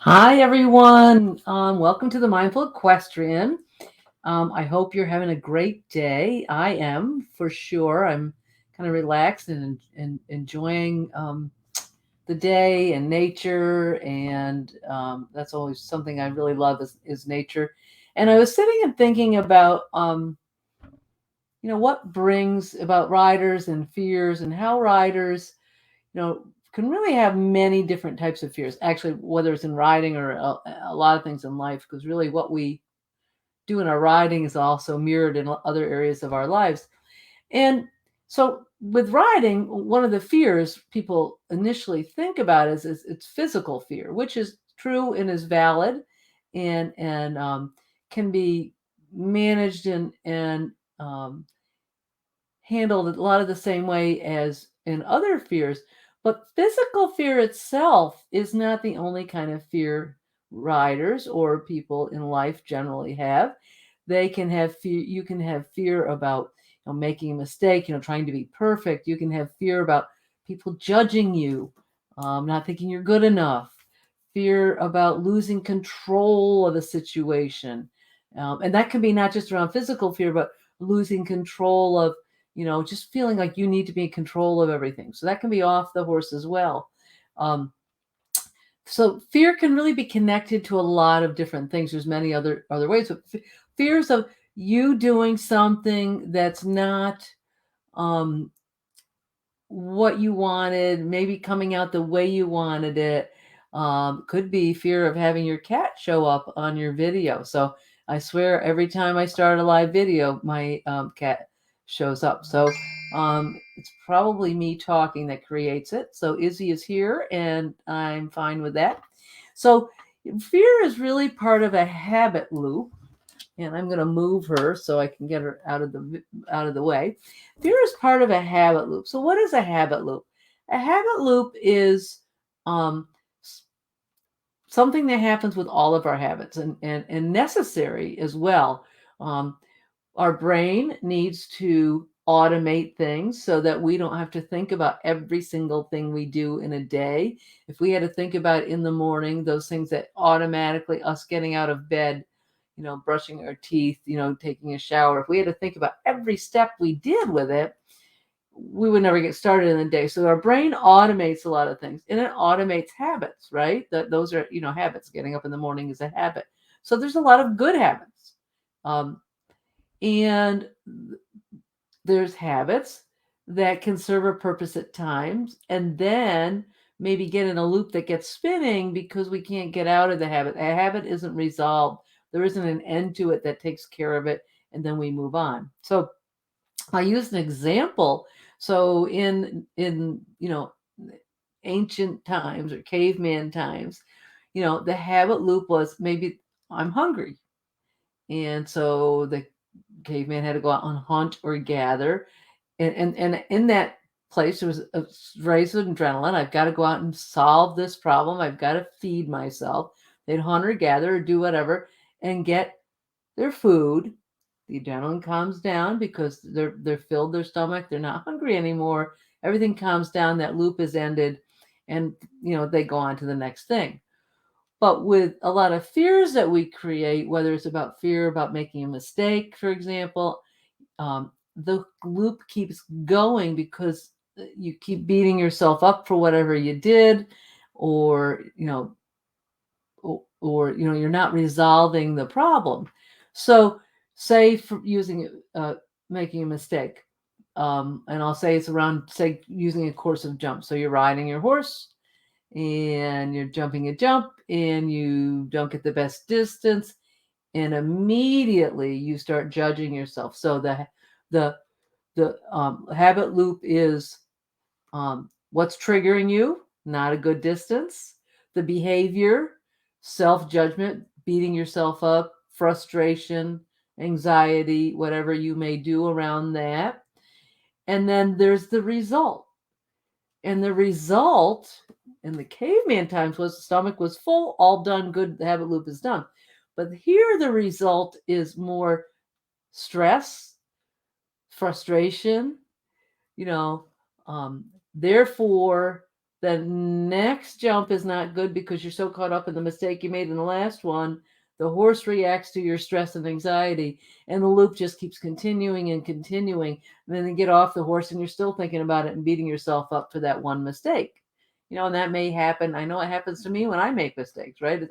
Hi, everyone. Welcome to the Mindful Equestrian. I hope you're having a great day. I am for sure. I'm kind of relaxed and enjoying the day and nature, and that's always something I really love is nature. And I was sitting and thinking about what brings about riders and fears and how riders can really have many different types of fears. Actually, whether it's in riding or a lot of things in life, because really what we do in our riding is also mirrored in other areas of our lives. And so with riding, one of the fears people initially think about is it's physical fear, which is true and is valid and can be managed and handled a lot of the same way as in other fears. But physical fear itself is not the only kind of fear riders or people in life generally have. They can have fear. You can have fear about making a mistake, trying to be perfect. You can have fear about people judging you, not thinking you're good enough. Fear about losing control of a situation. And that can be not just around physical fear, but losing control of just feeling like you need to be in control of everything. So that can be off the horse as well. Um, so fear can really be connected to a lot of different things. There's many other ways, but fears of you doing something that's not um, what you wanted, maybe coming out the way you wanted it. Could be fear of having your cat show up on your video. So I swear every time I start a live video, my cat shows up. So it's probably me talking that creates it. So Izzy is here and I'm fine with that. So fear is really part of a habit loop, and I'm going to move her so I can get her out of the way. Fear is part of a habit loop. So what is a habit loop? A habit loop is um, something that happens with all of our habits and necessary as well. Um, our brain needs to automate things so that we don't have to think about every single thing we do in a day. If we had to think about in the morning, those things that automatically us getting out of bed, brushing our teeth, taking a shower, if we had to think about every step we did with it, we would never get started in the day. So our brain automates a lot of things, and it automates habits, right? That those are, habits. Getting up in the morning is a habit. So there's a lot of good habits. And there's habits that can serve a purpose at times and then maybe get in a loop that gets spinning because we can't get out of the habit. A habit isn't resolved. There isn't an end to it that takes care of it, and then we move on. So I use an example. So in ancient times or caveman times, the habit loop was maybe I'm hungry. And so the caveman had to go out and hunt or gather. And in that place, there was a race of adrenaline. I've got to go out and solve this problem. I've got to feed myself. They'd hunt or gather or do whatever and get their food. The adrenaline calms down because they're filled their stomach. They're not hungry anymore. Everything calms down. That loop is ended, and they go on to the next thing. But with a lot of fears that we create, whether it's about fear about making a mistake, for example, the loop keeps going because you keep beating yourself up for whatever you did, or you're not resolving the problem. So say for using making a mistake, and I'll say it's around, say, using a course of jump. So you're riding your horse and you're jumping a jump and you don't get the best distance, and immediately you start judging yourself. So the habit loop is what's triggering you, not a good distance, the behavior, self-judgment, beating yourself up, frustration, anxiety, whatever you may do around that. And then there's the result. And the result in the caveman times was the stomach was full, all done, good, the habit loop is done. But here the result is more stress, frustration, you know, therefore the next jump is not good because you're so caught up in the mistake you made in the last one. The horse reacts to your stress and anxiety, and the loop just keeps continuing and continuing. And then you get off the horse and you're still thinking about it and beating yourself up for that one mistake. And that may happen. I know it happens to me when I make mistakes, right?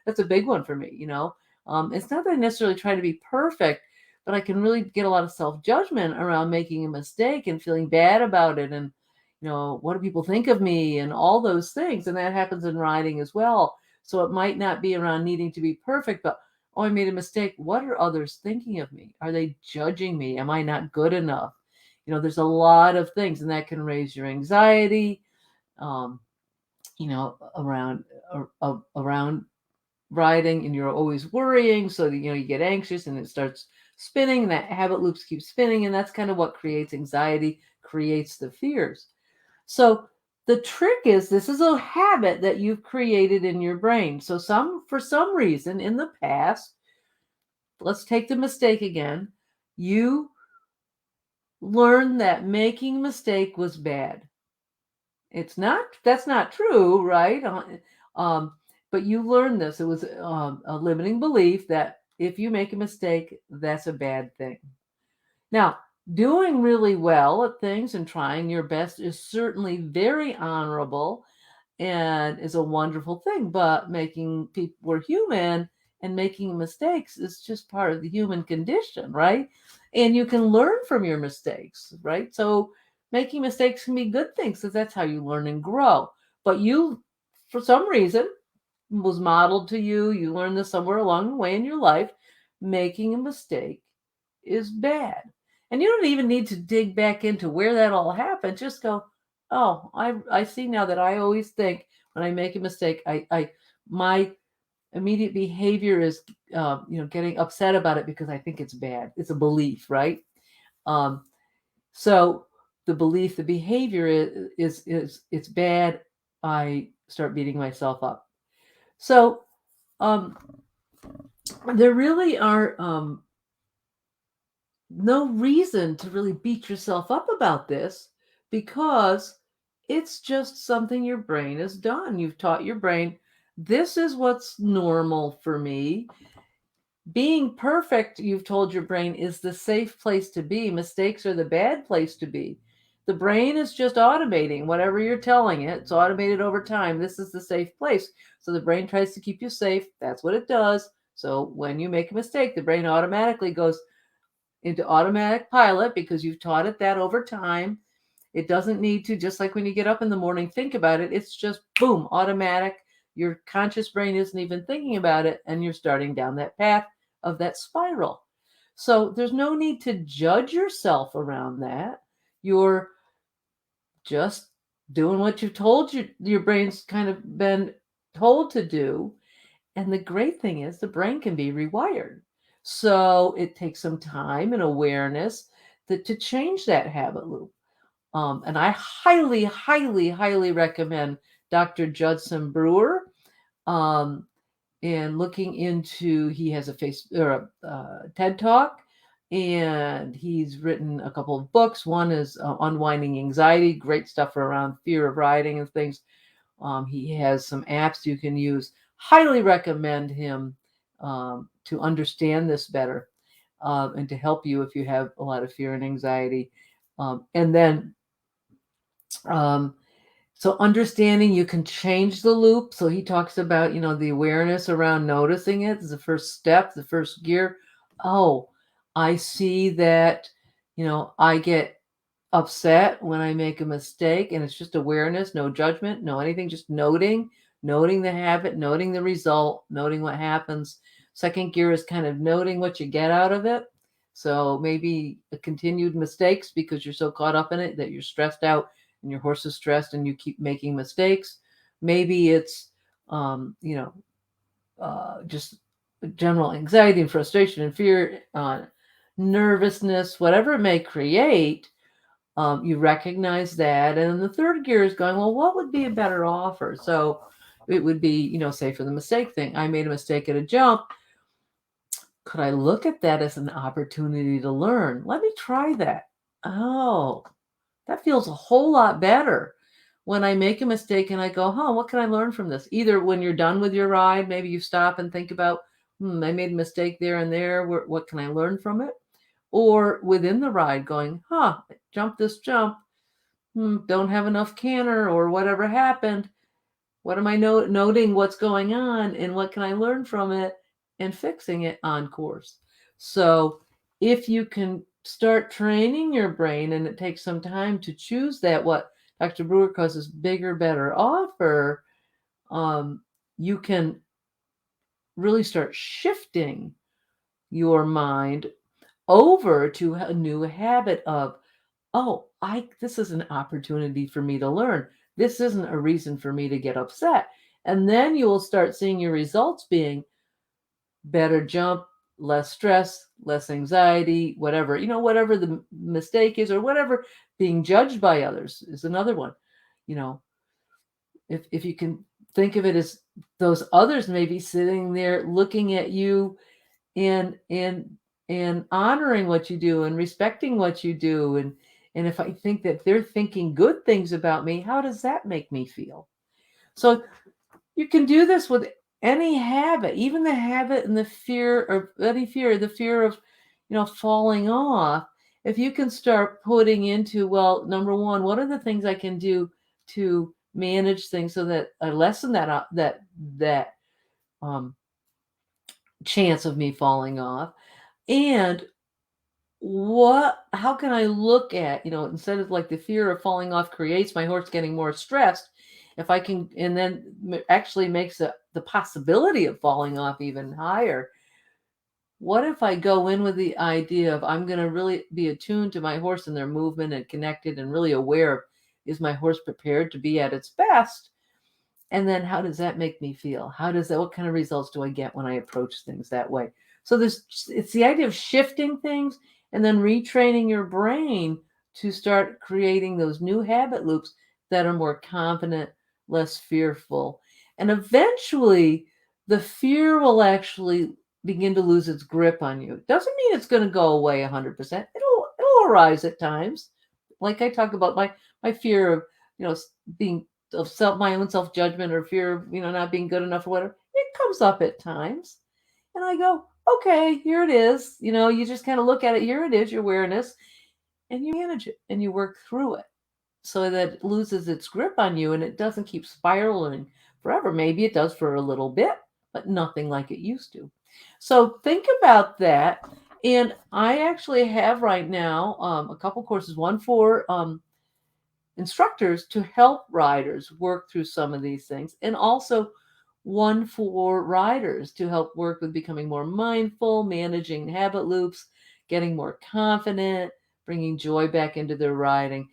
That's a big one for me. It's not that I necessarily try to be perfect, but I can really get a lot of self-judgment around making a mistake and feeling bad about it. And what do people think of me and all those things? And that happens in riding as well. So it might not be around needing to be perfect, but, oh, I made a mistake. What are others thinking of me? Are they judging me? Am I not good enough? There's a lot of things, and that can raise your anxiety, um, around riding, and you're always worrying. So, you get anxious and it starts spinning, and that habit loops keep spinning. And that's kind of what creates anxiety, creates the fears. So the trick is, this is a habit that you've created in your brain. So for some reason in the past, let's take the mistake again. You learned that making a mistake was bad. That's not true, right? But you learned this. It was a limiting belief that if you make a mistake, that's a bad thing. Now, doing really well at things and trying your best is certainly very honorable and is a wonderful thing, but we're human, and making mistakes is just part of the human condition, right? And you can learn from your mistakes, right? So making mistakes can be good things, because that's how you learn and grow. But you, for some reason, was modeled to you. You learned this somewhere along the way in your life. Making a mistake is bad. And you don't even need to dig back into where that all happened. Just go, oh, I see now that I always think when I make a mistake, my immediate behavior is, getting upset about it because I think it's bad. It's a belief, right? So the belief, the behavior is it's bad. I start beating myself up. So there really are no reason to really beat yourself up about this, because it's just something your brain has done. You've taught your brain, this is what's normal for me. Being perfect, you've told your brain, is the safe place to be. Mistakes are the bad place to be. The brain is just automating whatever you're telling it. It's automated over time. This is the safe place. So the brain tries to keep you safe. That's what it does. So when you make a mistake, the brain automatically goes into automatic pilot, because you've taught it that over time. It doesn't need to, just like when you get up in the morning, think about it. It's just boom, automatic. Your conscious brain isn't even thinking about it, and you're starting down that path of that spiral. So there's no need to judge yourself around that. You're just doing what you've told your brain's kind of been told to do. And the great thing is, the brain can be rewired. So it takes some time and awareness to change that habit loop. And I highly, highly, highly recommend Dr. Judson Brewer. And looking into, he has a TED Talk, and he's written a couple of books. One is Unwinding Anxiety, great stuff around fear of riding and things. He has some apps you can use. Highly recommend him to understand this better, and to help you if you have a lot of fear and anxiety. And then, so understanding you can change the loop. So he talks about, the awareness around noticing it is the first step, the first gear. Oh, I see that, I get upset when I make a mistake, and it's just awareness, no judgment, no anything, just noting the habit, noting the result, noting what happens. Second gear is kind of noting what you get out of it. So maybe continued mistakes because you're so caught up in it that you're stressed out, and your horse is stressed and you keep making mistakes. Maybe it's, just general anxiety and frustration and fear, nervousness, whatever it may create. You recognize that. And then the third gear is going, well, what would be a better offer? So it would be, say for the mistake thing, I made a mistake at a jump. Could I look at that as an opportunity to learn? Let me try that. Oh, that feels a whole lot better. when I make a mistake and I go, what can I learn from this? Either when you're done with your ride, maybe you stop and think about, I made a mistake there and there. What can I learn from it? Or within the ride going, jump this jump. Don't have enough canter or whatever happened. What am I noting what's going on and what can I learn from it and fixing it on course? So if you can start training your brain, and it takes some time to choose that, what Dr. Brewer calls this bigger, better offer, you can really start shifting your mind over to a new habit of, this is an opportunity for me to learn. This isn't a reason for me to get upset. And then you will start seeing your results being better jump, less stress, less anxiety, whatever, whatever the mistake is, or whatever being judged by others is another one. If you can think of it as those others maybe sitting there looking at you and honoring what you do and respecting what you do. And if I think that they're thinking good things about me, how does that make me feel? So you can do this with any habit, even the habit and the fear of, falling off. If you can start putting into, well, number one, what are the things I can do to manage things so that I lessen that chance of me falling off? And how can I look at, instead of like the fear of falling off creates my horse getting more stressed, if I can, and then actually makes the possibility of falling off even higher. What if I go in with the idea of, I'm going to really be attuned to my horse and their movement and connected and really aware of, is my horse prepared to be at its best? And then how does that make me feel? What kind of results do I get when I approach things that way? So it's the idea of shifting things and then retraining your brain to start creating those new habit loops that are more confident, less fearful. And eventually the fear will actually begin to lose its grip on you. Doesn't mean it's going to go away 100%. It'll arise at times. Like I talk about my fear of, being of my own self-judgment, or fear of, not being good enough or whatever. It comes up at times. And I go, okay, here it is. You just kind of look at it. Here it is, your awareness, and you manage it and you work through it so that it loses its grip on you and it doesn't keep spiraling forever. Maybe it does for a little bit, but nothing like it used to. So think about that. And I actually have right now a couple courses, one for instructors to help riders work through some of these things, and also one for riders to help work with becoming more mindful, managing habit loops, getting more confident, bringing joy back into their riding.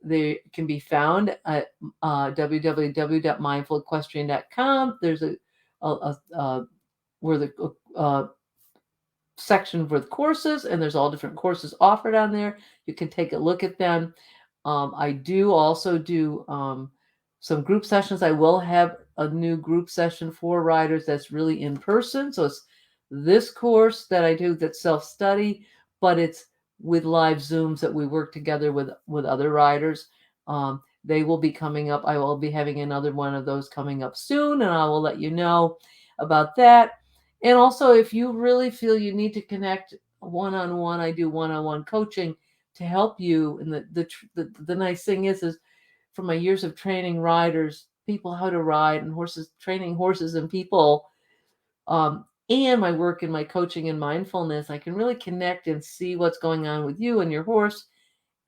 They can be found at www.mindfulequestrian.com. There's a where the section for the courses, and there's all different courses offered on there. You can take a look at them. I do also do some group sessions. I will have a new group session for riders that's really in person. So it's this course that I do that's self-study, but it's with live Zooms that we work together with other riders. They will be coming up. I will be having another one of those coming up soon, and I will let you know about that. And also, if you really feel you need to connect one-on-one, I do one-on-one coaching to help you. And the nice thing is from my years of training riders, people how to ride, and training horses and people, and my work in my coaching and mindfulness, I can really connect and see what's going on with you and your horse,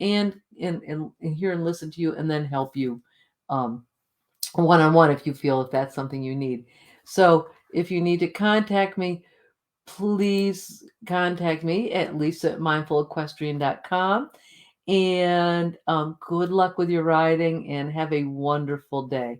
and hear and listen to you, and then help you one-on-one if you feel if that's something you need. So if you need to contact me, please contact me at lisa@mindfuleequestrian.com. And good luck with your riding, and have a wonderful day.